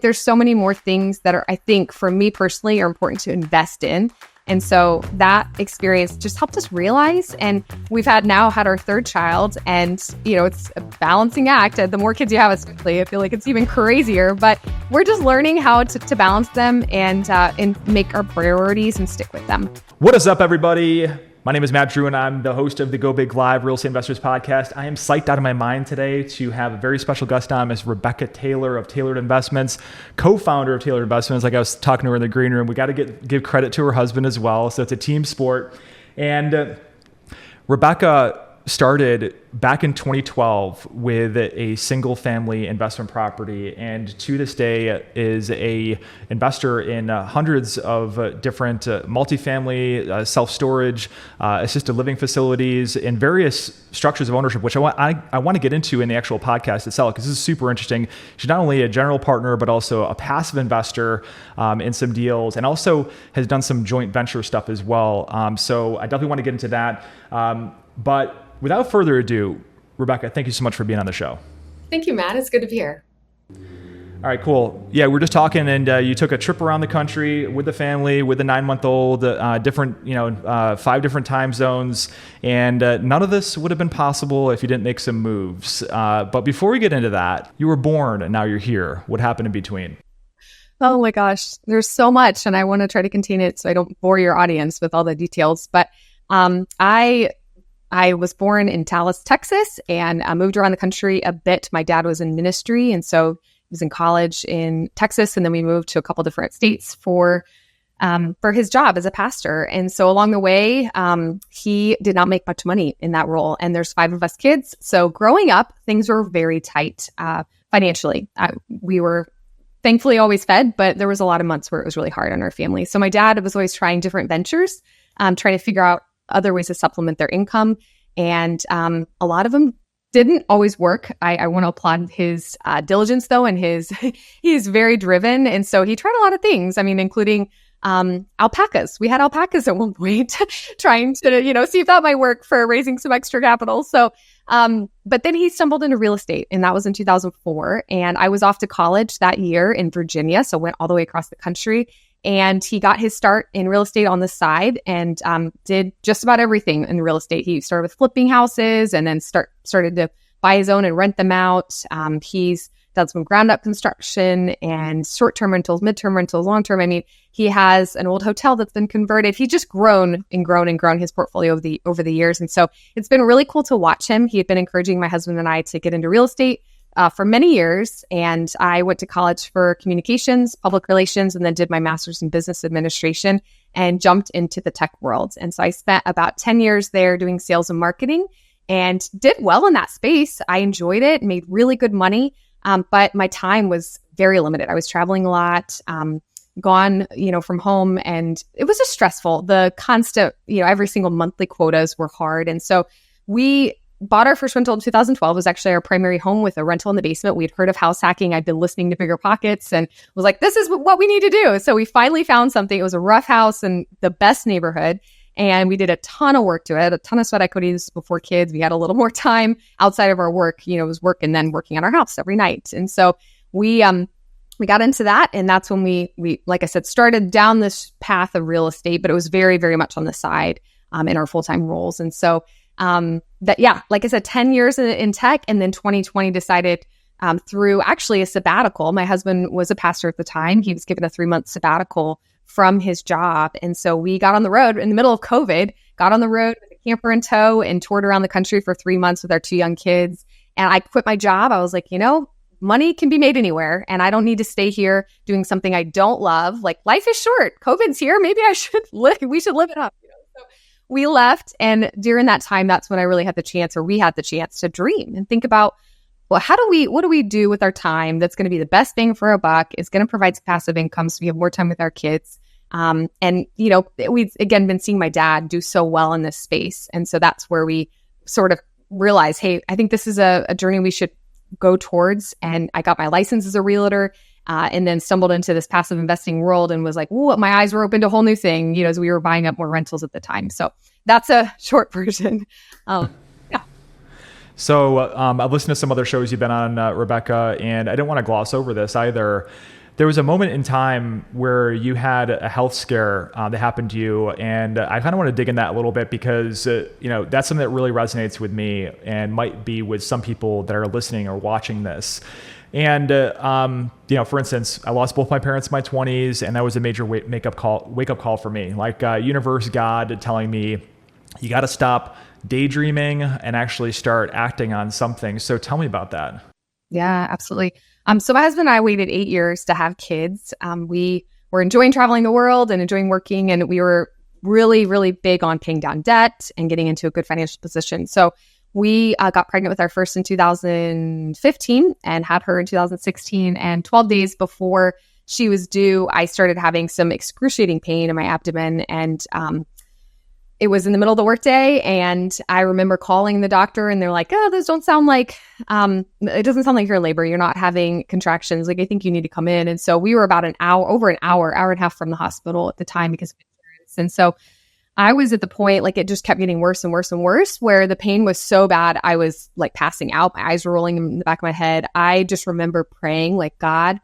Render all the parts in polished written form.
There's so many more things that are, I think, for me personally, are important to invest in. And so that experience just helped us realize, and we've now had our third child, and, it's a balancing act. The more kids you have, especially, I feel like it's even crazier, but we're just learning how to balance them and make our priorities and stick with them. What is up, everybody? My name is Matt Drouin. I'm the host of the Go Big Live Real Estate Investors Podcast. I am psyched out of my mind today to have a very special guest on, Ms. Rebekah Taylor of Tailored Investments, co-founder of Tailored Investments. Like I was talking to her in the green room, we got to give credit to her husband as well. So it's a team sport. And Rebekah started back in 2012 with a single family investment property, and to this day is a investor in hundreds of different multifamily, self-storage, assisted living facilities, and various structures of ownership, which I want to get into in the actual podcast itself, because this is super interesting. She's not only a general partner, but also a passive investor in some deals, and also has done some joint venture stuff as well. So I definitely want to get into that. But without further ado, Rebekah, thank you so much for being on the show. Thank you, Matt. It's good to be here. All right, cool. Yeah, we're just talking, and you took a trip around the country with the family, with the 9-month-old, different, 5 different time zones, and none of this would have been possible if you didn't make some moves. But before we get into that, you were born, and now you're here. What happened in between? Oh my gosh, there's so much, and I want to try to contain it so I don't bore your audience with all the details. But I was born in Dallas, Texas, and I moved around the country a bit. My dad was in ministry, and so he was in college in Texas, and then we moved to a couple different states for his job as a pastor. And so along the way, he did not make much money in that role, and there's 5 of us kids. So growing up, things were very tight financially. We were thankfully always fed, but there was a lot of months where it was really hard on our family. So my dad was always trying different ventures, trying to figure out other ways to supplement their income. And a lot of them didn't always work. I want to applaud his diligence, though, and he's very driven. And so he tried a lot of things, including alpacas. We had alpacas at one point, trying to, see if that might work for raising some extra capital. So, but then he stumbled into real estate, and that was in 2004. And I was off to college that year in Virginia, so went all the way across the country. And he got his start in real estate on the side, and did just about everything in real estate. He started with flipping houses, and then started to buy his own and rent them out. He's done some ground up construction and short-term rentals, mid-term rentals, long-term. He has an old hotel that's been converted. He's just grown his portfolio over the years. And so it's been really cool to watch him. He had been encouraging my husband and I to get into real estate for many years. And I went to college for communications, public relations, and then did my master's in business administration and jumped into the tech world. And so I spent about 10 years there doing sales and marketing and did well in that space. I enjoyed it, made really good money, but my time was very limited. I was traveling a lot, gone, from home, and it was just stressful. The constant, every single monthly quotas were hard. And so we bought our first rental in 2012. It was actually our primary home with a rental in the basement. We'd heard of house hacking. I'd been listening to Bigger Pockets and was like, this is what we need to do. So we finally found something. It was a rough house in the best neighborhood. And we did a ton of work to it, a ton of sweat equities before kids. We had a little more time outside of our work. It was work and then working on our house every night. And so we got into that. And that's when we, like I said, started down this path of real estate, but it was very, very much on the side in our full-time roles. And so like I said, 10 years in tech, and then 2020 decided through actually a sabbatical. My husband was a pastor at the time. He was given a 3-month sabbatical from his job. And so we got on the road in the middle of COVID, got on the road with a camper in tow and toured around the country for 3 months with our 2 young kids. And I quit my job. I was like, money can be made anywhere, and I don't need to stay here doing something I don't love. Like, life is short. COVID's here. Maybe we should live it up. So we left. And during that time, that's when I really had the chance, or we had the chance, to dream and think about, well, what do we do with our time that's going to be the best bang for a buck, is going to provide some passive income so we have more time with our kids. And, we've, again, been seeing my dad do so well in this space. And so that's where we sort of realized, hey, I think this is a journey we should go towards. And I got my license as a realtor, and then stumbled into this passive investing world and was like, whoa, my eyes were open to a whole new thing, as we were buying up more rentals at the time. So that's a short version. So I've listened to some other shows you've been on, Rebekah, and I didn't want to gloss over this either. there was a moment in time where you had a health scare that happened to you. And I kind of want to dig in that a little bit because, that's something that really resonates with me and might be with some people that are listening or watching this. And, for instance, I lost both my parents in my 20s, and that was a major wake up call for me. Like universe, God telling me, you got to stop daydreaming and actually start acting on something. So tell me about that. Yeah, absolutely. So my husband and I waited 8 years to have kids. We were enjoying traveling the world and enjoying working, and we were really, really big on paying down debt and getting into a good financial position. So we got pregnant with our first in 2015 and had her in 2016. And 12 days before she was due, I started having some excruciating pain in my abdomen. And it was in the middle of the workday. And I remember calling the doctor and they're like, oh, those don't sound like, it doesn't sound like you're in labor. You're not having contractions. Like, I think you need to come in. And so we were about hour and a half from the hospital at the time because of insurance. And so I was at the point, like, it just kept getting worse and worse and worse, where the pain was so bad, I was like passing out. My eyes were rolling in the back of my head. I just remember praying, like, God,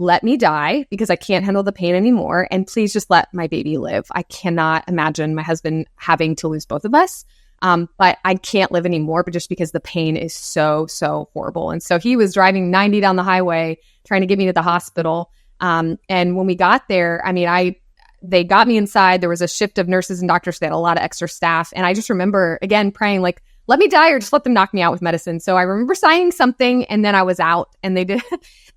let me die because I can't handle the pain anymore. And please just let my baby live. I cannot imagine my husband having to lose both of us. But I can't live anymore, but just because the pain is so, so horrible. And so he was driving 90 down the highway, trying to get me to the hospital. And when we got there, they got me inside. There was a shift of nurses and doctors. They had a lot of extra staff. And I just remember, again, praying, like, let me die or just let them knock me out with medicine. So I remember signing something and then I was out, and they did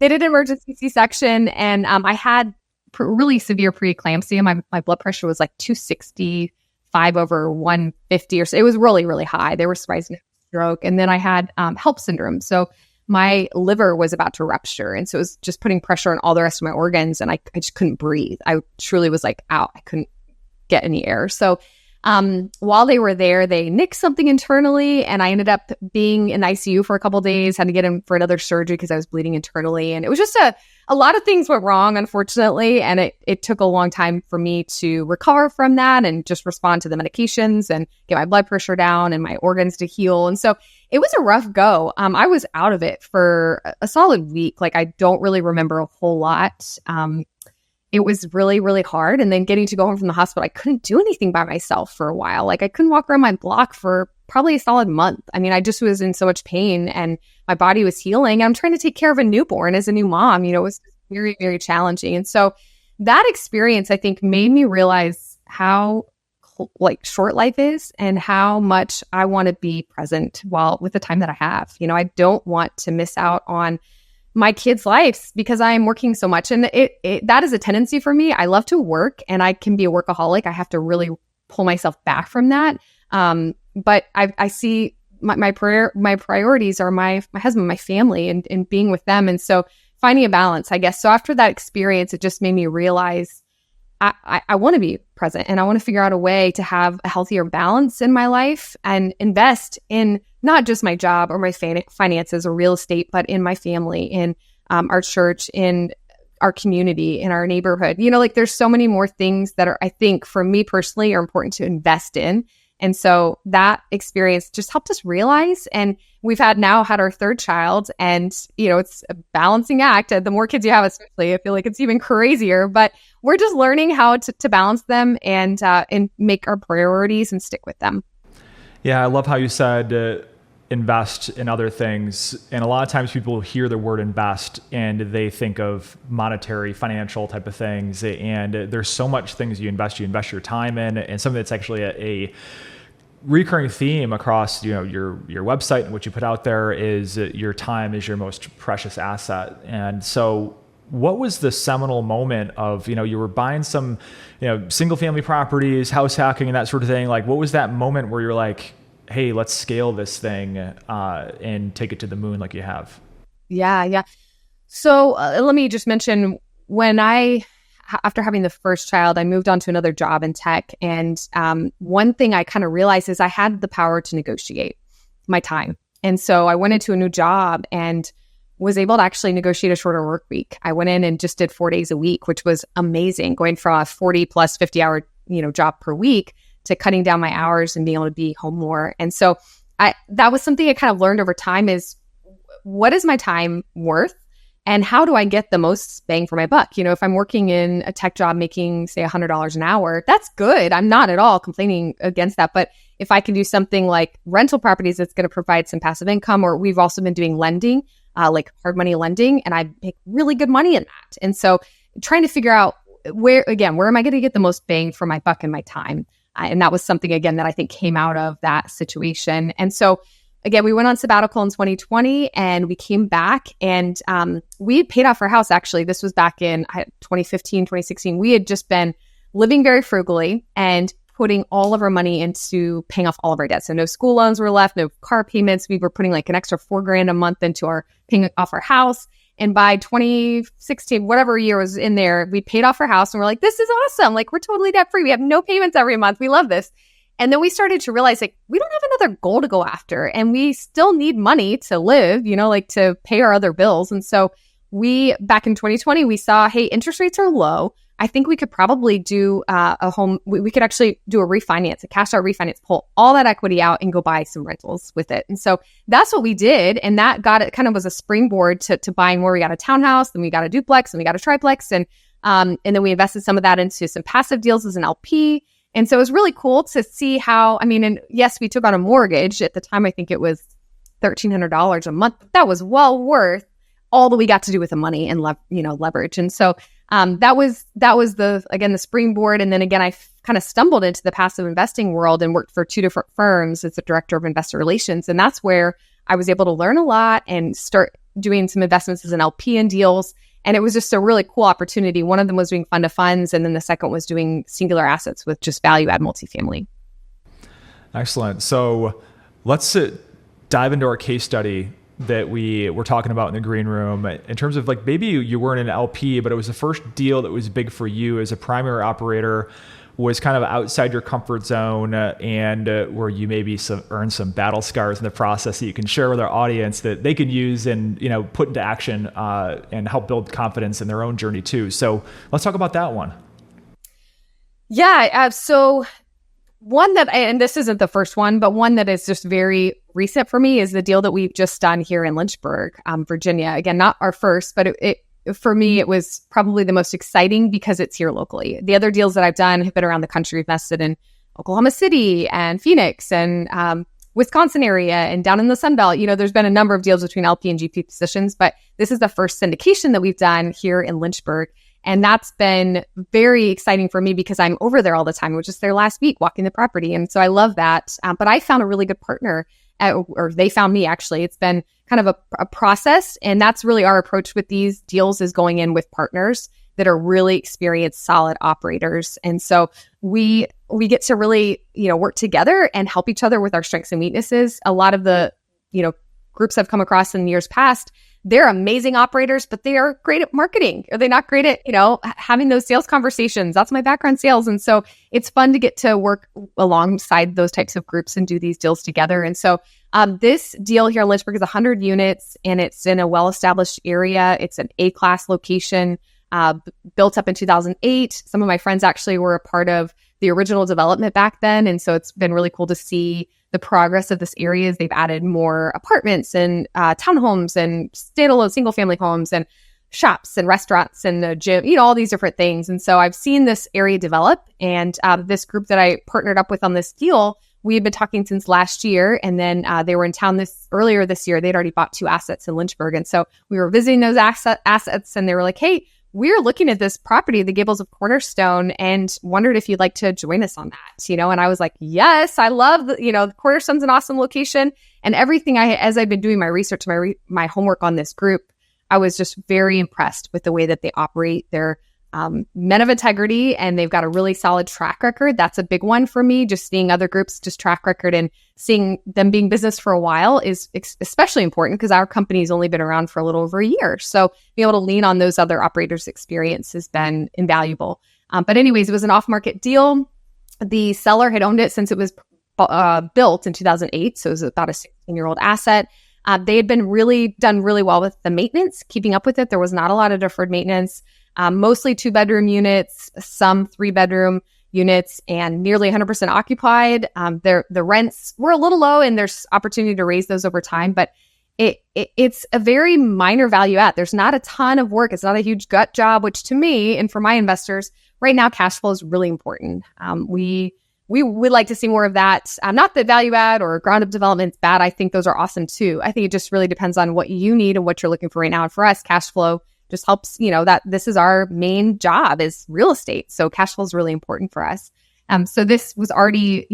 an emergency C-section. And I had really severe preeclampsia. My blood pressure was like 265 over 150 or so. It was really, really high. They were surprised to have a stroke. And then I had HELLP syndrome. So my liver was about to rupture. And so it was just putting pressure on all the rest of my organs. And I just couldn't breathe. I truly was like out. I couldn't get any air. So while they were there, they nicked something internally, and I ended up being in ICU for a couple of days, had to get in for another surgery because I was bleeding internally. And it was just a lot of things went wrong, unfortunately. And it took a long time for me to recover from that and just respond to the medications and get my blood pressure down and my organs to heal. And so it was a rough go. I was out of it for a solid week. Like, I don't really remember a whole lot. It was really, really hard. And then getting to go home from the hospital, I couldn't do anything by myself for a while. Like, I couldn't walk around my block for probably a solid month. I just was in so much pain and my body was healing. I'm trying to take care of a newborn as a new mom. It was very, very challenging. And so that experience, I think, made me realize how short life is and how much I want to be present with the time that I have. I don't want to miss out on my kids' lives because I am working so much. And that is a tendency for me. I love to work and I can be a workaholic. I have to really pull myself back from that. But I see my priorities are my husband, my family, and being with them. And so finding a balance, I guess. So after that experience, it just made me realize I want to be present and I want to figure out a way to have a healthier balance in my life and invest in not just my job or my finances or real estate, but in my family, in our church, in our community, in our neighborhood. There's so many more things that are, I think, for me personally, are important to invest in. And so that experience just helped us realize, and we've had our third child, and, it's a balancing act. The more kids you have, especially, I feel like it's even crazier, but we're just learning how to balance them and make our priorities and stick with them. Yeah. I love how you said, invest in other things. And a lot of times people hear the word invest and they think of monetary, financial type of things. And there's so much things you invest your time in, and something that's actually a recurring theme across, your website and what you put out there is your time is your most precious asset. And so what was the seminal moment of, you were buying some, single family properties, house hacking and that sort of thing. Like, what was that moment where you're like, hey, let's scale this thing and take it to the moon like you have? Yeah. So let me just mention, after having the first child, I moved on to another job in tech. And one thing I kind of realized is I had the power to negotiate my time. And so I went into a new job and was able to actually negotiate a shorter work week. I went in and just did 4 days a week, which was amazing, going from a 40 plus 50 hour job per week to cutting down my hours and being able to be home more. And so that was something I kind of learned over time is, what is my time worth? And how do I get the most bang for my buck? If I'm working in a tech job making, say, $100 an hour, that's good. I'm not at all complaining against that. But if I can do something like rental properties that's going to provide some passive income, or we've also been doing lending, like hard money lending, and I make really good money in that. And so trying to figure out where am I going to get the most bang for my buck and my time? And that was something, again, that I think came out of that situation. And so again, we went on sabbatical in 2020 and we came back and we paid off our house. Actually, this was back in 2015, 2016. We had just been living very frugally and putting all of our money into paying off all of our debts. So no school loans were left, no car payments. We were putting like an extra $4,000 a month into our paying off our house. And by 2016, whatever year was in there, we paid off our house and we're like, this is awesome. Like, we're totally debt free. We have no payments every month. We love this. And then we started to realize, like, we don't have another goal to go after and we still need money to live, like to pay our other bills. And so back in 2020, we saw, hey, interest rates are low. I think we could probably do we could actually do a refinance, a cash out refinance, pull all that equity out and go buy some rentals with it. And so that's what we did. And that was a springboard to buying more. We got a townhouse, then we got a duplex, and we got a triplex. And then we invested some of that into some passive deals as an LP. And so it was really cool to see how, and yes, we took on a mortgage at the time. I think it was $1,300 a month. But that was well worth all that we got to do with the money and leverage. And so that was the springboard. And then again, I kind of stumbled into the passive investing world and worked for two different firms as a director of investor relations. And that's where I was able to learn a lot and start doing some investments as an LP in deals. And it was just a really cool opportunity. One of them was doing fund of funds, and then the second was doing singular assets with just value add multifamily. Excellent. So let's dive into our case study that we were talking about in the green room in terms of, like, maybe you weren't an LP, but it was the first deal that was big for you as a primary operator, was kind of outside your comfort zone, and where you maybe earned some battle scars in the process that you can share with our audience that they can use and put into action and help build confidence in their own journey too. So let's talk about that one. Yeah. So one that, and this isn't the first one, but one that is just very recent for me is the deal that we've just done here in Lynchburg, Virginia. Again, not our first, but for me, it was probably the most exciting because it's here locally. The other deals that I've done have been around the country. We've invested in Oklahoma City and Phoenix and Wisconsin area and down in the Sun Belt. There's been a number of deals between LP and GP positions, but this is the first syndication that we've done here in Lynchburg. And that's been very exciting for me because I'm over there all the time. I was just there last week walking the property. And so I love that. But I found a really good partner, or they found me, actually. It's been kind of a process. And that's really our approach with these deals, is going in with partners that are really experienced, solid operators. And so we get to really, work together and help each other with our strengths and weaknesses. A lot of the, groups I've come across in years past, they're amazing operators, but they are great at marketing. Are they not great at, having those sales conversations? That's my background, sales. And so it's fun to get to work alongside those types of groups and do these deals together. And so this deal here in Lynchburg is 100 units, and it's in a well-established area. It's an A-class location, built up in 2008. Some of my friends actually were a part of the original development back then. And so it's been really cool to see the progress of this area as they've added more apartments and townhomes and standalone single family homes and shops and restaurants and the gym, all these different things. And so I've seen this area develop, and this group that I partnered up with on this deal, we had been talking since last year. And then they were in town earlier this year. They'd already bought 2 assets in Lynchburg. And so we were visiting those assets, and they were like, hey, we're looking at this property, the Gables of Cornerstone, and wondered if you'd like to join us on that, and I was like, yes, I love Cornerstone's an awesome location. And everything as I've been doing my research, my homework on this group, I was just very impressed with the way that they operate. They're men of integrity, and they've got a really solid track record. That's a big one for me. Just seeing other groups, just track record, and seeing them being business for a while is especially important because our company's only been around for a little over a year. So being able to lean on those other operators' experience has been invaluable. But anyways, it was an off-market deal. The seller had owned it since it was built in 2008. So it was about a 16-year-old asset. They had been done really well with the maintenance, keeping up with it. There was not a lot of deferred maintenance. Mostly 2-bedroom units, some 3-bedroom units, and nearly 100% occupied. The rents were a little low, and there's opportunity to raise those over time. But it's a very minor value add. There's not a ton of work. It's not a huge gut job, which to me and for my investors right now, cash flow is really important. We would like to see more of that. Not that value add or ground up development is bad. I think those are awesome too. I think it just really depends on what you need and what you're looking for right now. And for us, cash flow just helps, that this is our main job is real estate. So cash flow is really important for us. So this was already,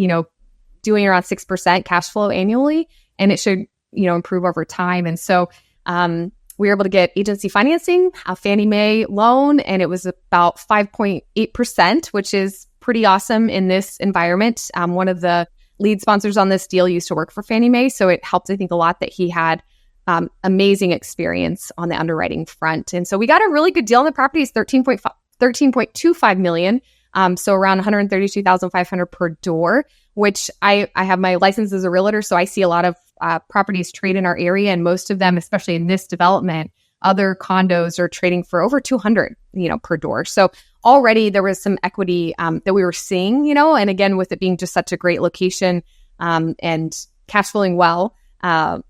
doing around 6% cash flow annually, and it should, improve over time. And so we were able to get agency financing, a Fannie Mae loan, and it was about 5.8%, which is pretty awesome in this environment. One of the lead sponsors on this deal used to work for Fannie Mae, so it helped, I think, a lot that he had amazing experience on the underwriting front. And so we got a really good deal on the property. It's $13.25 million. So around $132,500 per door, which I have my license as a realtor. So I see a lot of properties trade in our area, and most of them, especially in this development, other condos are trading for over 200, per door. So already there was some equity that we were seeing, and again, with it being just such a great location and cash flowing well,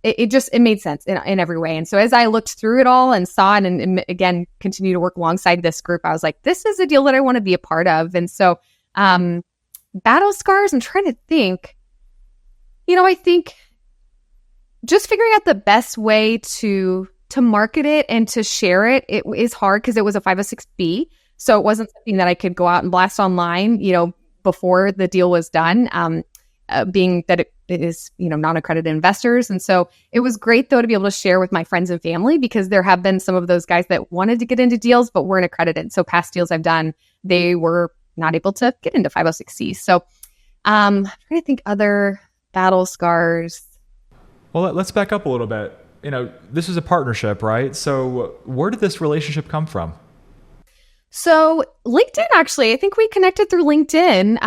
it made sense in every way. And so as I looked through it all and saw it and again, continue to work alongside this group, I was like, this is a deal that I want to be a part of. And so battle scars, I'm trying to think, I think just figuring out the best way to market it and to share it is hard because it was a 506B. So it wasn't something that I could go out and blast online, before the deal was done, being that it is, non-accredited investors. And so it was great, though, to be able to share with my friends and family, because there have been some of those guys that wanted to get into deals but weren't accredited. So past deals I've done, they were not able to get into 506C. So I'm trying to think other battle scars. Well, let's back up a little bit. This is a partnership, right? So where did this relationship come from? So LinkedIn, actually, I think we connected through LinkedIn.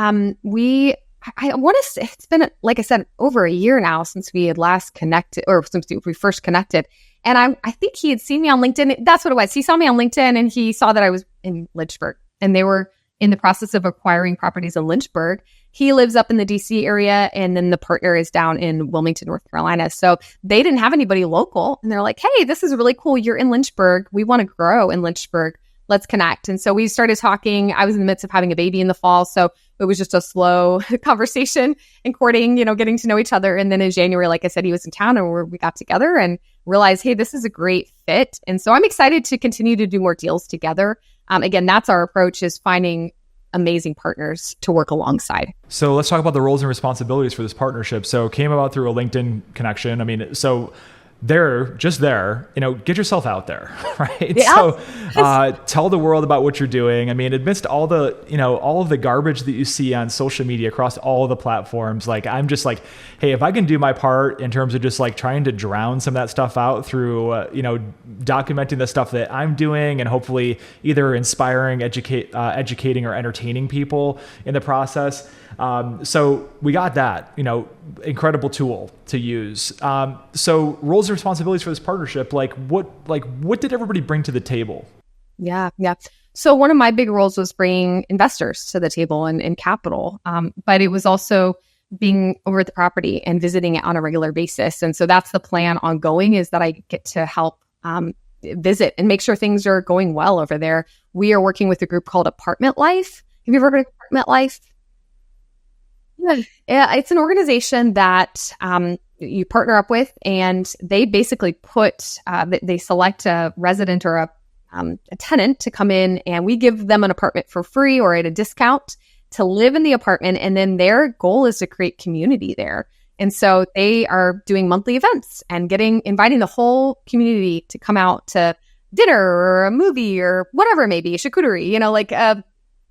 I want to say it's been, like I said, over a year now since we had last connected, or since we first connected. And I think he had seen me on LinkedIn. That's what it was. He saw me on LinkedIn and he saw that I was in Lynchburg, and they were in the process of acquiring properties in Lynchburg. He lives up in the DC area, and then the partner is down in Wilmington, North Carolina. So they didn't have anybody local, and they're like, hey, this is really cool. You're in Lynchburg. We want to grow in Lynchburg. Let's connect. And so we started talking. I was in the midst of having a baby in the fall, so it was just a slow conversation and courting, getting to know each other. And then in January, like I said, he was in town, and we got together and realized, hey, this is a great fit. And so I'm excited to continue to do more deals together. Again, that's our approach, is finding amazing partners to work alongside. So let's talk about the roles and responsibilities for this partnership. So it came about through a LinkedIn connection. I mean, so get yourself out there, right? Yeah. So tell the world about what you're doing. I mean, amidst all the, all of the garbage that you see on social media across all of the platforms, like, I'm just like, hey, if I can do my part in terms of just like trying to drown some of that stuff out through, documenting the stuff that I'm doing and hopefully either inspiring, educating or entertaining people in the process. So we got that, incredible tool to use. So roles and responsibilities for this partnership, what did everybody bring to the table? Yeah. So one of my big roles was bringing investors to the table and capital. But it was also being over at the property and visiting it on a regular basis. And so that's the plan ongoing, is that I get to help visit and make sure things are going well over there. We are working with a group called Apartment Life. Have you ever heard of Apartment Life? Yeah, it's an organization that you partner up with, and they basically they select a resident or a tenant to come in, and we give them an apartment for free or at a discount to live in the apartment. And then their goal is to create community there. And so they are doing monthly events and inviting the whole community to come out to dinner or a movie or whatever it may be, charcuterie,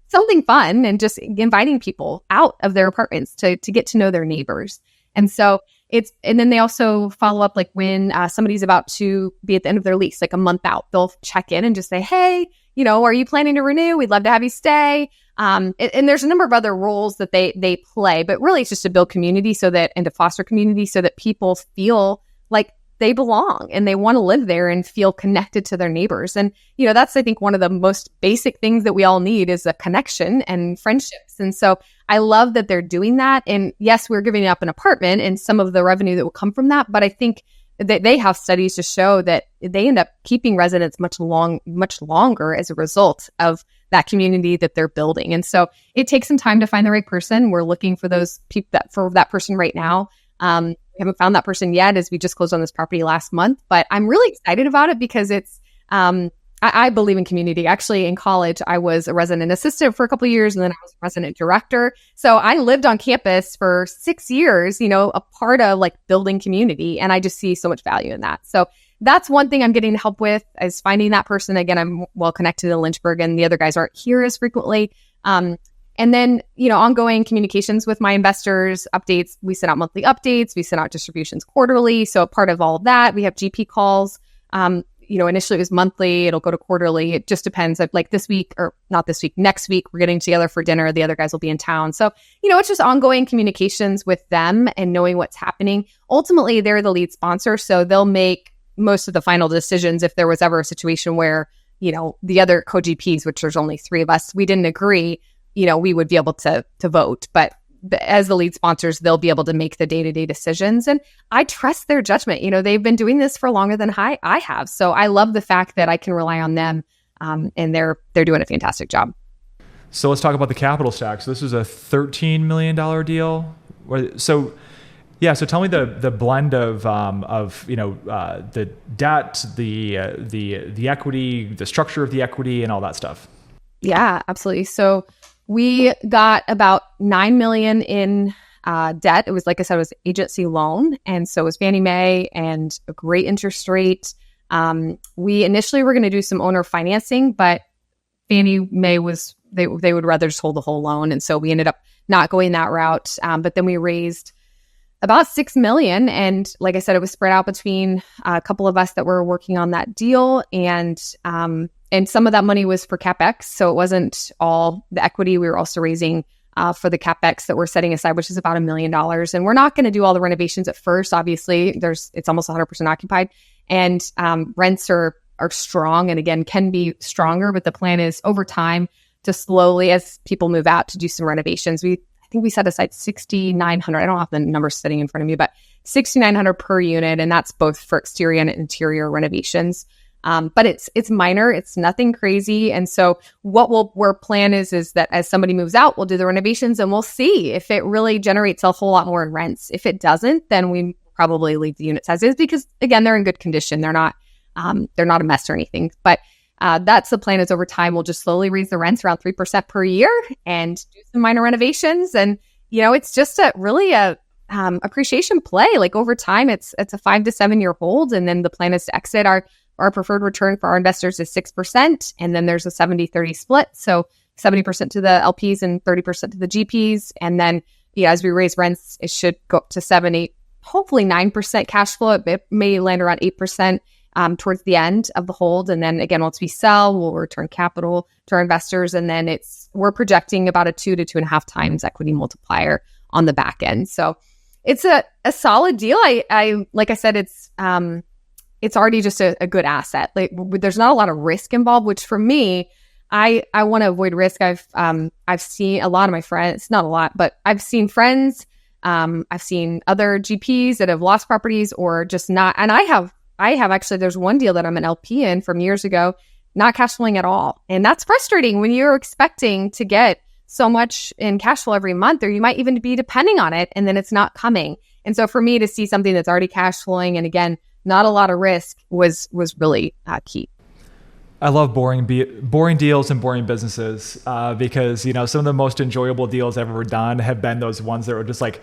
something fun, and just inviting people out of their apartments to get to know their neighbors. And so and then they also follow up, like when somebody's about to be at the end of their lease, like a month out, they'll check in and just say, hey, are you planning to renew? We'd love to have you stay. And there's a number of other roles that they play, but really it's just to build community and to foster community so that people feel like they belong and they want to live there and feel connected to their neighbors. And, that's, I think, one of the most basic things that we all need is a connection and friendships. And so I love that they're doing that. And yes, we're giving up an apartment and some of the revenue that will come from that. But I think they have studies to show that they end up keeping residents much longer as a result of that community that they're building. And so it takes some time to find the right person. We're looking for those people for that person right now. We haven't found that person yet, as we just closed on this property last month, but I'm really excited about it because it's, I believe in community. Actually, in college, I was a resident assistant for a couple of years, and then I was a resident director. So I lived on campus for 6 years, a part of like building community. And I just see so much value in that. So that's one thing I'm getting help with, is finding that person. Again, I'm well connected to Lynchburg, and the other guys aren't here as frequently. And then, ongoing communications with my investors, updates. We send out monthly updates. We send out distributions quarterly. So a part of all of that, we have GP calls. Initially it was monthly. It'll go to quarterly. It just depends. Like this week, or not this week, next week, we're getting together for dinner. The other guys will be in town. So, it's just ongoing communications with them and knowing what's happening. Ultimately, they're the lead sponsor. So they'll make most of the final decisions. If there was ever a situation where, the other co-GPs, which there's only 3 of us, we didn't agree, we would be able to vote. But as the lead sponsors, they'll be able to make the day-to-day decisions. And I trust their judgment. They've been doing this for longer than I have. So I love the fact that I can rely on them, and they're doing a fantastic job. So let's talk about the capital stack. So this is a $13 million deal. So tell me the blend of the debt, the equity, the structure of the equity, and all that stuff. Yeah, absolutely. So we got about $9 million in debt. It was, like I said, it was agency loan. And so it was Fannie Mae and a great interest rate. We initially were going to do some owner financing, but Fannie Mae they would rather just hold the whole loan. And so we ended up not going that route. But then we raised about $6 million. And like I said, it was spread out between a couple of us that were working on that deal. And some of that money was for CapEx. So it wasn't all the equity. We were also raising for the CapEx that we're setting aside, which is about $1 million. And we're not going to do all the renovations at first. Obviously, it's almost 100% occupied. And rents are strong, and again, can be stronger. But the plan is over time to slowly, as people move out, to do some renovations. I think we set aside $6,900. I don't have the numbers sitting in front of me, but $6,900 per unit. And that's both for exterior and interior renovations. But it's minor. It's nothing crazy. And so our plan is that as somebody moves out, we'll do the renovations and we'll see if it really generates a whole lot more in rents. If it doesn't, then we probably leave the units as is, because again, they're in good condition. They're not a mess or anything. But that's the plan, is over time, we'll just slowly raise the rents around 3% per year and do some minor renovations. And, it's just a appreciation play. Like over time, it's a 5 to 7 year hold. And then the plan is to exit. Our preferred return for our investors is 6%. And then there's a 70-30 split. So 70% to the LPs and 30% to the GPs. And then, as we raise rents, it should go up to 7, 8, hopefully 9% cash flow. It may land around 8% towards the end of the hold. And then again, once we sell, we'll return capital to our investors. And then we're projecting about a 2 to 2.5 times equity multiplier on the back end. So it's a solid deal. I like I said, it's already just a good asset. Like there's not a lot of risk involved, which for me, I want to avoid risk. I've seen a lot of my friends, not a lot, but I've seen friends. I've seen other GPs that have lost properties or just not. And I have actually, there's one deal that I'm an LP in from years ago, not cash flowing at all. And that's frustrating when you're expecting to get so much in cash flow every month, or you might even be depending on it, and then it's not coming. And so for me to see something that's already cash flowing, and again, not a lot of risk, was really key. I love boring deals and boring businesses because, some of the most enjoyable deals I've ever done have been those ones that were just like,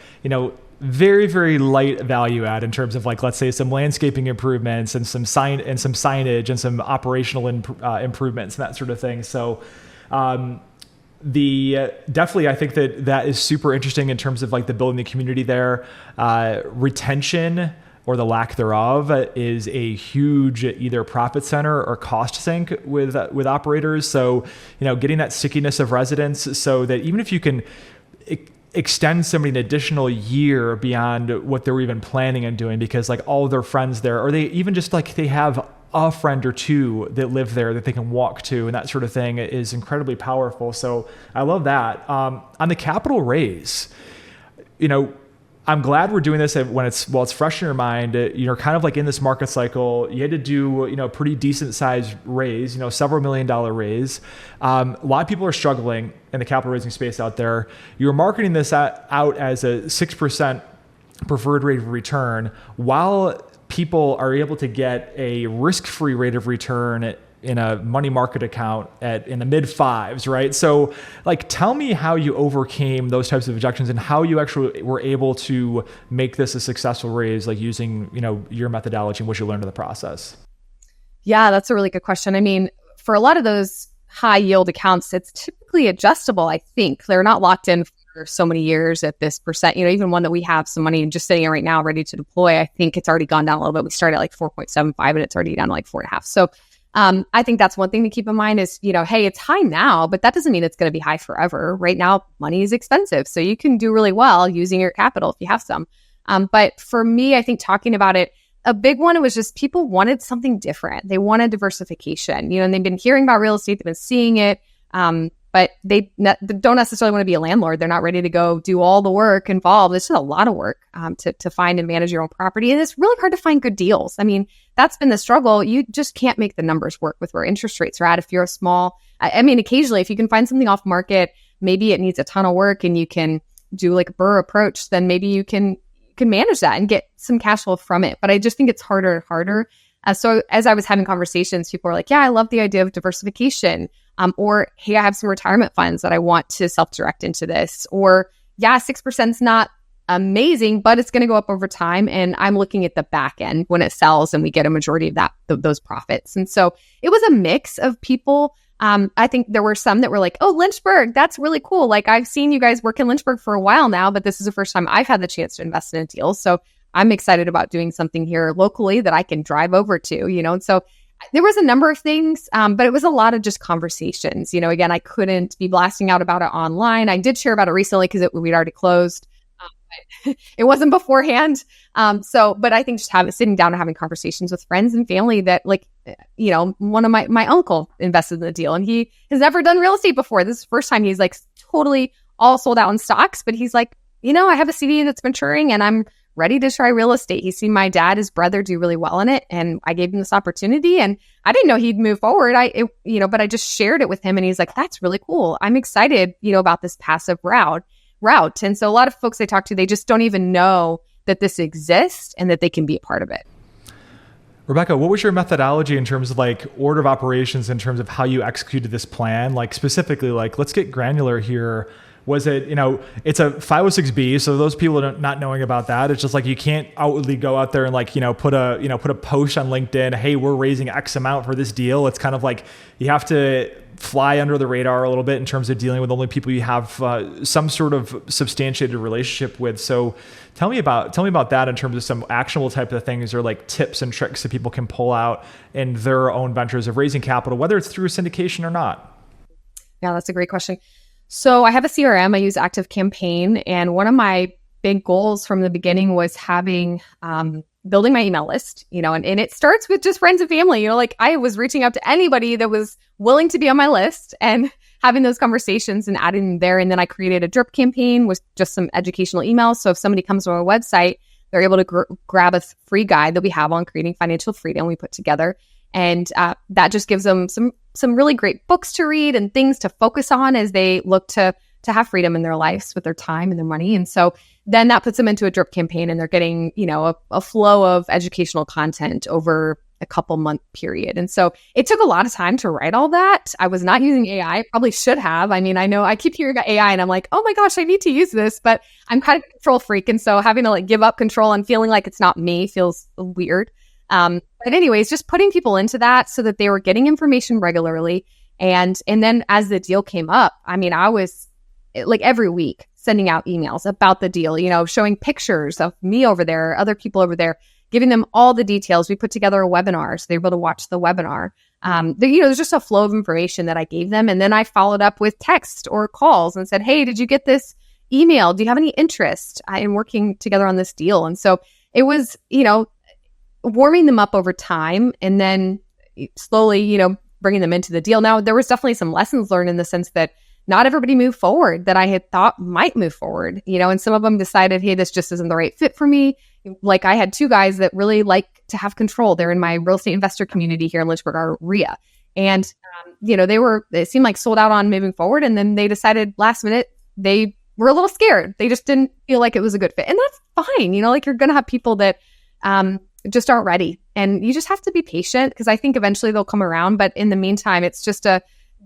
very, very light value add in terms of, like, let's say some landscaping improvements and some signage and some operational improvements and that sort of thing. So definitely, I think that is super interesting in terms of like the building the community there. Retention, or the lack thereof, is a huge either profit center or cost sink with operators. So, getting that stickiness of residents, so that even if you can extend somebody an additional year beyond what they were even planning on doing, because like all of their friends there, or they even just like they have a friend or two that live there that they can walk to, and that sort of thing is incredibly powerful. So I love that. On the capital raise, I'm glad we're doing this when it's fresh in your mind. You're kind of like in this market cycle. You had to do, a pretty decent sized raise, several $1 million raise. A lot of people are struggling in the capital raising space out there. You're marketing this out as a 6% preferred rate of return, while people are able to get a risk-free rate of return in a money market account in the mid fives, right? So tell me how you overcame those types of objections and how you actually were able to make this a successful raise, using, your methodology and what you learned in the process. Yeah, that's a really good question. I mean, for a lot of those high yield accounts, it's typically adjustable. I think they're not locked in for so many years at this percent. Even one that we have some money just sitting in right now, ready to deploy, I think it's already gone down a little bit. We started at 4.75 and it's already down to 4.5. So I think that's one thing to keep in mind is, hey, it's high now, but that doesn't mean it's going to be high forever. Right now, money is expensive. So you can do really well using your capital if you have some. But for me, I think talking about it, a big one was just people wanted something different. They wanted diversification, and they've been hearing about real estate. They've been seeing it. But they don't necessarily want to be a landlord. They're not ready to go do all the work involved. It's just a lot of work to find and manage your own property. And it's really hard to find good deals. I mean, that's been the struggle. You just can't make the numbers work with where interest rates are at. If you're a small, occasionally, if you can find something off market, maybe it needs a ton of work and you can do like a BRRRR approach, then maybe you can manage that and get some cash flow from it. But I just think it's harder and harder. So as I was having conversations, people were like, yeah, I love the idea of diversification. Or, hey, I have some retirement funds that I want to self-direct into this. Or, yeah, 6% is not amazing, but it's going to go up over time. And I'm looking at the back end when it sells and we get a majority of those profits. And so it was a mix of people. I think there were some that were like, oh, Lynchburg, that's really cool. I've seen you guys work in Lynchburg for a while now, but this is the first time I've had the chance to invest in a deal. So I'm excited about doing something here locally that I can drive over to, And so there was a number of things, but it was a lot of just conversations. Again, I couldn't be blasting out about it online. I did share about it recently because we'd already closed. It wasn't beforehand. But I think just sitting down and having conversations with friends and family that one of my uncle invested in the deal and he has never done real estate before. This is the first time he's totally all sold out in stocks, but he's like, I have a CD that's maturing and I'm ready to try real estate. He's seen my dad, his brother do really well in it. And I gave him this opportunity and I didn't know he'd move forward. But I just shared it with him and he's like, that's really cool. I'm excited, about this passive route. And so a lot of folks I talk to, they just don't even know that this exists and that they can be a part of it. Rebekah, what was your methodology in terms of order of operations, in terms of how you executed this plan? Specifically, let's get granular here. Was it, it's a 506B, so those people are not knowing about that. It's just you can't outwardly go out there and put a post on LinkedIn, hey, we're raising X amount for this deal. It's kind of you have to fly under the radar a little bit in terms of dealing with only people you have some sort of substantiated relationship with. So tell me about that in terms of some actionable type of things or tips and tricks that people can pull out in their own ventures of raising capital, whether it's through syndication or not. Yeah, that's a great question. So I have a CRM. I use ActiveCampaign. And one of my big goals from the beginning was having, building my email list, and it starts with just friends and family, I was reaching out to anybody that was willing to be on my list and having those conversations and adding them there. And then I created a drip campaign with just some educational emails. So if somebody comes to our website, they're able to grab a free guide that we have on creating financial freedom we put together. And that just gives them some really great books to read and things to focus on as they look to have freedom in their lives with their time and their money. And so then that puts them into a drip campaign and they're getting, a flow of educational content over a couple month period. And so it took a lot of time to write all that. I was not using AI. I probably should have. I know I keep hearing about AI and I'm like, oh my gosh, I need to use this, but I'm kind of a control freak. And so having to give up control and feeling like it's not me feels weird. But anyways, just putting people into that so that they were getting information regularly. And then as the deal came up, I was every week sending out emails about the deal, showing pictures of me over there, other people over there, giving them all the details. We put together a webinar so they're able to watch the webinar. There's just a flow of information that I gave them. And then I followed up with text or calls and said, hey, did you get this email? Do you have any interest in working together on this deal? And so it was, warming them up over time and then slowly, bringing them into the deal. Now, there was definitely some lessons learned in the sense that not everybody moved forward that I had thought might move forward, and some of them decided, hey, this just isn't the right fit for me. Like I had two guys that really like to have control. They're in my real estate investor community here in Lynchburg, our RIA. And, they seemed like sold out on moving forward. And then they decided last minute, they were a little scared. They just didn't feel like it was a good fit. And that's fine. Like you're going to have people that just aren't ready. And you just have to be patient because I think eventually they'll come around. But in the meantime, it's just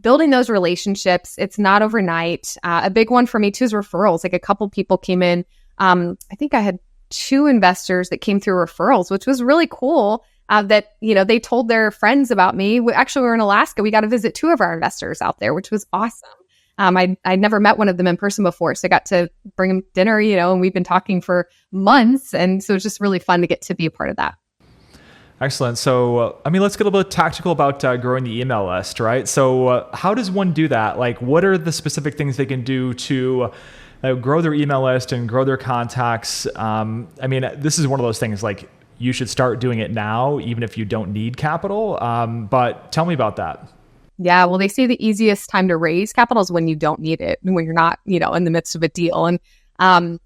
building those relationships. It's not overnight. A big one for me too is referrals. Like a couple people came in. I think I had 2 investors that came through referrals, which was really cool. That they told their friends about me. Actually, we were in Alaska. We got to visit 2 of our investors out there, which was awesome. I'd never met one of them in person before, so I got to bring them dinner. And we've been talking for months, and so it's just really fun to get to be a part of that. Excellent. So, let's get a little bit tactical about growing the email list, right? So, how does one do that? Like, what are the specific things they can do to grow their email list and grow their contacts? This is one of those things like you should start doing it now, even if you don't need capital. But tell me about that. Yeah, well, they say the easiest time to raise capital is when you don't need it, when you're not, in the midst of a deal. And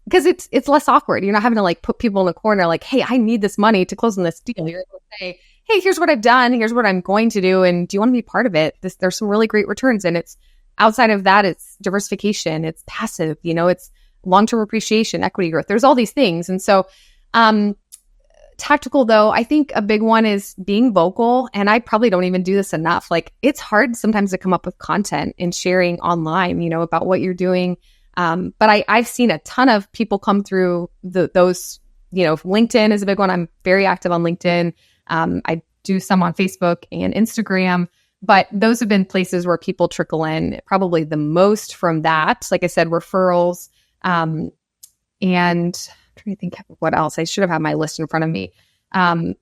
because it's less awkward. You're not having to like put people in the corner like, hey, I need this money to close on this deal. You're able to say, hey, here's what I've done. Here's what I'm going to do. And do you want to be part of it? There's some really great returns. And it's outside of that, it's diversification, it's passive, it's long-term appreciation, equity growth. There's all these things. And so tactical though, I think a big one is being vocal. And I probably don't even do this enough. Like it's hard sometimes to come up with content and sharing online, about what you're doing. But I've seen a ton of people come through those, LinkedIn is a big one. I'm very active on LinkedIn. I do some on Facebook and Instagram, but those have been places where people trickle in probably the most from that. Like I said, referrals, and I'm trying to think of what else. I should have had my list in front of me.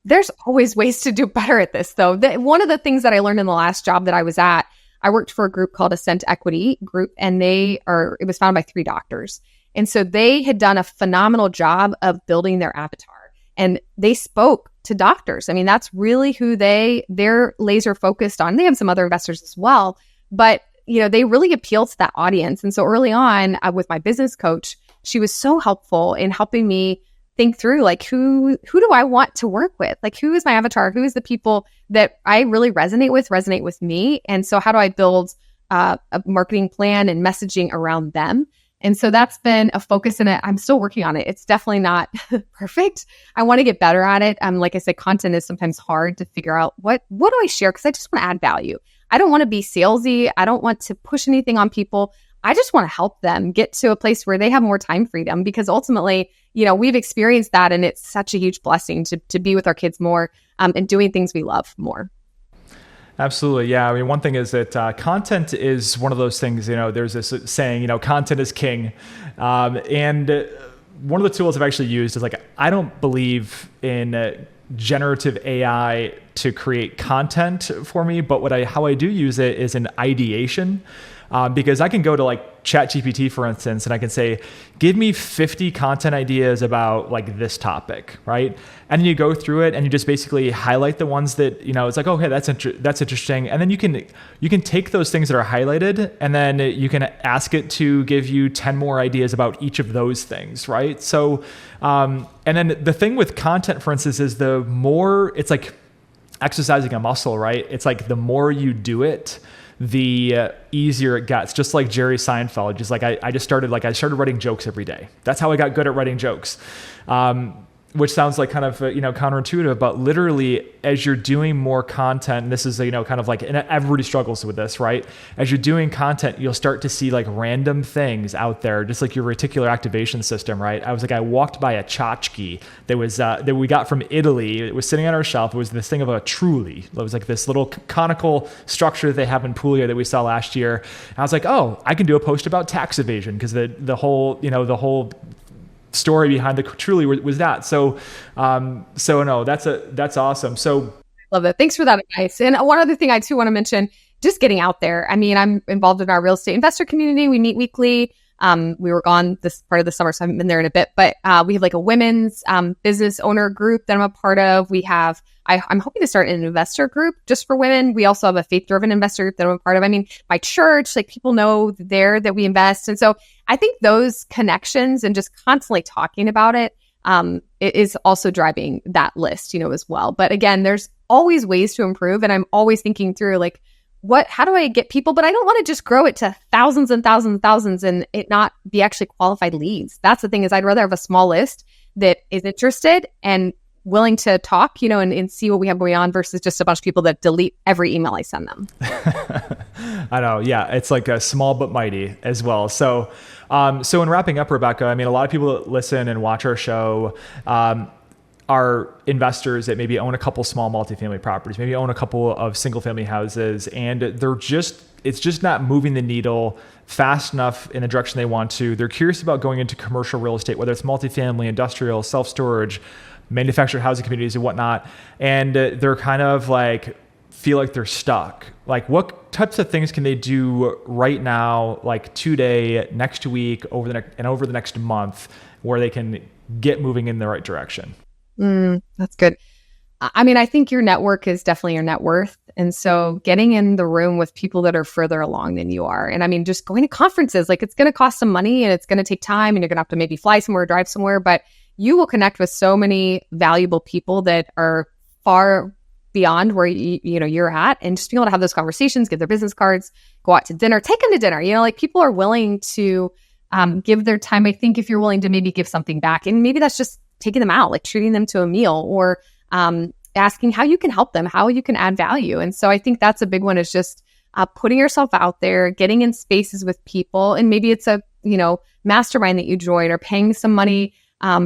There's always ways to do better at this though. One of the things that I learned in the last job that I was at, I worked for a group called Ascent Equity Group, and it was founded by 3 doctors. And so they had done a phenomenal job of building their avatar, and they spoke to doctors. That's really who they're laser focused on. They have some other investors as well, but they really appeal to that audience. And so early on with my business coach, she was so helpful in helping me think through like, who do I want to work with? Like, who is my avatar? Who is the people that I really resonate with me? And so how do I build a marketing plan and messaging around them? And so that's been a focus in it. I'm still working on it. It's definitely not perfect. I want to get better at it. Like I said, content is sometimes hard to figure out what do I share? Because I just want to add value. I don't want to be salesy. I don't want to push anything on people. I just want to help them get to a place where they have more time freedom, because ultimately, we've experienced that, and it's such a huge blessing to be with our kids more and doing things we love more. Absolutely. Yeah. One thing is that content is one of those things, there's this saying, content is king. And one of the tools I've actually used is like, I don't believe in generative AI to create content for me, but how I do use it is in ideation. Because I can go to like ChatGPT, for instance, and I can say, give me 50 content ideas about like this topic, right? And then you go through it and you just basically highlight the ones that, it's like, okay, that's interesting. And then you can take those things that are highlighted, and then you can ask it to give you 10 more ideas about each of those things, right? So, and then the thing with content, for instance, is the more, it's like exercising a muscle, right? It's like the more you do it, the easier it gets. Just like Jerry Seinfeld, just like I started writing jokes every day. That's how I got good at writing jokes. Which sounds like kind of, counterintuitive, but literally as you're doing more content, and this is, kind of like, and everybody struggles with this, right? As you're doing content, you'll start to see like random things out there, just like your reticular activation system, right? I walked by a tchotchke that we got from Italy. It was sitting on our shelf. It was this thing of a Truly. It was like this little conical structure that they have in Puglia that we saw last year. And I was like, oh, I can do a post about tax evasion, because the whole story behind the Truly was that. So no, that's awesome. So love it. Thanks for that advice. And one other thing I too want to mention, just getting out there. I'm involved in our real estate investor community. We meet weekly. We were gone this part of the summer, so I haven't been there in a bit, but we have like a women's business owner group that I'm a part of. We have, I'm hoping to start an investor group just for women. We also have a faith-driven investor group that I'm a part of. I mean, my church, like people know there that we invest. And so I think those connections and just constantly talking about it, it is also driving that list, as well. But again, there's always ways to improve. And I'm always thinking through like, how do I get people? But I don't want to just grow it to thousands and thousands and thousands and it not be actually qualified leads. That's the thing, is I'd rather have a small list that is interested and willing to talk, and see what we have going on versus just a bunch of people that delete every email I send them. I know. Yeah. It's like a small but mighty as well. So in wrapping up, Rebekah, I mean, a lot of people that listen and watch our show, are investors that maybe own a couple small multifamily properties, maybe own a couple of single family houses, and it's just not moving the needle fast enough in the direction they want to. They're curious about going into commercial real estate, whether it's multifamily, industrial, self-storage, manufactured housing communities and whatnot. And they're kind of like, feel like they're stuck. Like what types of things can they do right now, like today, next week, over the next month, where they can get moving in the right direction? That's good. I mean, I think your network is definitely your net worth. And so getting in the room with people that are further along than you are. And I mean, just going to conferences, like it's going to cost some money and it's going to take time and you're going to have to maybe fly somewhere, drive somewhere, but you will connect with so many valuable people that are far beyond where you're at, and just being able to have those conversations, get their business cards, go out to dinner, take them to dinner. Like people are willing to give their time. I think if you're willing to maybe give something back, and maybe that's just taking them out, like treating them to a meal, or asking how you can help them, how you can add value. And so I think that's a big one, is just putting yourself out there, getting in spaces with people. And maybe it's a, mastermind that you join, or paying some money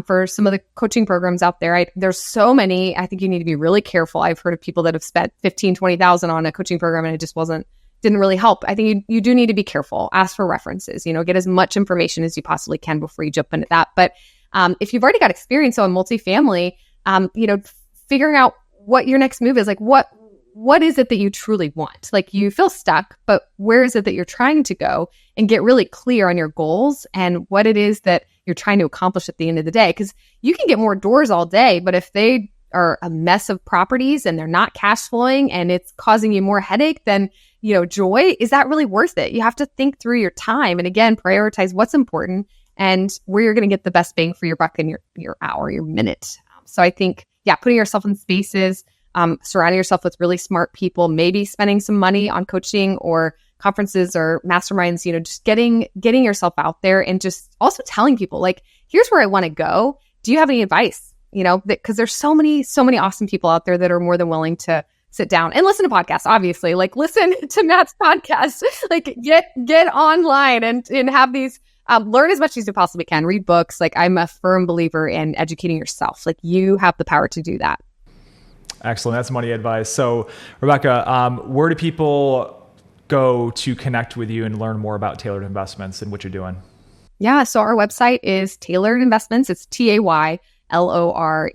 for some of the coaching programs out there. There's so many. I think you need to be really careful. I've heard of people that have spent $15,000, $20,000 on a coaching program and it just didn't really help. I think you do need to be careful. Ask for references, get as much information as you possibly can before you jump into that. But if you've already got experience on multifamily, figuring out what your next move is, like what is it that you truly want? Like you feel stuck, but where is it that you're trying to go, and get really clear on your goals and what it is that you're trying to accomplish at the end of the day. Because you can get more doors all day, but if they are a mess of properties and they're not cash flowing and it's causing you more headache than, joy, is that really worth it? You have to think through your time and again, prioritize what's important and where you're going to get the best bang for your buck in your hour, your minute. So I think, putting yourself in spaces, surrounding yourself with really smart people, maybe spending some money on coaching or conferences or masterminds, just getting yourself out there, and just also telling people, like, here's where I want to go. Do you have any advice? Because there's so many awesome people out there that are more than willing to sit down and listen to podcasts, obviously, like listen to Matt's podcast, like get online and have these, learn as much as you possibly can, read books. Like I'm a firm believer in educating yourself. Like you have the power to do that. Excellent. That's money advice. So Rebekah, where do people go to connect with you and learn more about Tailored Investments and what you're doing? Yeah. So our website is Tailored Investments. It's TAYLORED. Our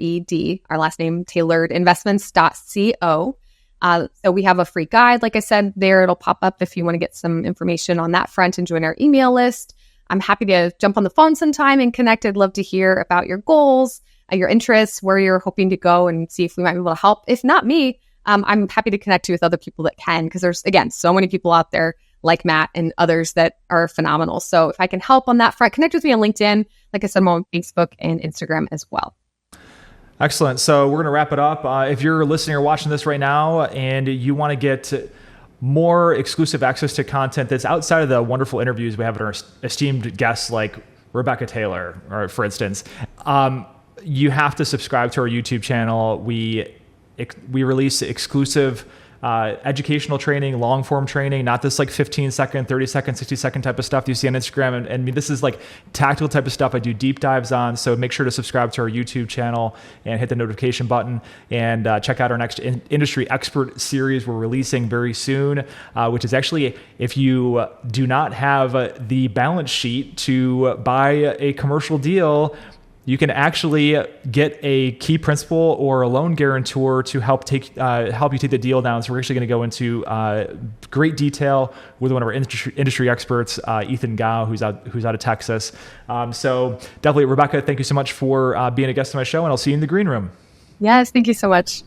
last name, tailoredinvestments.co. So we have a free guide. Like I said, there it'll pop up if you want to get some information on that front and join our email list. I'm happy to jump on the phone sometime and connect. I'd love to hear about your goals, your interests, where you're hoping to go, and see if we might be able to help. If not me, I'm happy to connect you with other people that can, because there's, again, so many people out there like Matt and others that are phenomenal. So if I can help on that front, connect with me on LinkedIn. Like I said, I'm on Facebook and Instagram as well. Excellent. So we're going to wrap it up. If you're listening or watching this right now and you want to get more exclusive access to content that's outside of the wonderful interviews we have with our esteemed guests like Rebekah Taylor, or for instance, you have to subscribe to our YouTube channel. We release exclusive educational training, long form training, not this like 15 second, 30 second, 60 second type of stuff you see on Instagram. And I mean, this is like tactical type of stuff I do deep dives on. So make sure to subscribe to our YouTube channel and hit the notification button, and check out our next industry expert series we're releasing very soon, which is actually, if you do not have the balance sheet to buy a commercial deal, you can actually get a key principal or a loan guarantor to help you take the deal down. So we're actually going to go into great detail with one of our industry experts, Ethan Gao, who's out of Texas. So definitely, Rebekah, thank you so much for being a guest on my show, and I'll see you in the green room. Yes, thank you so much.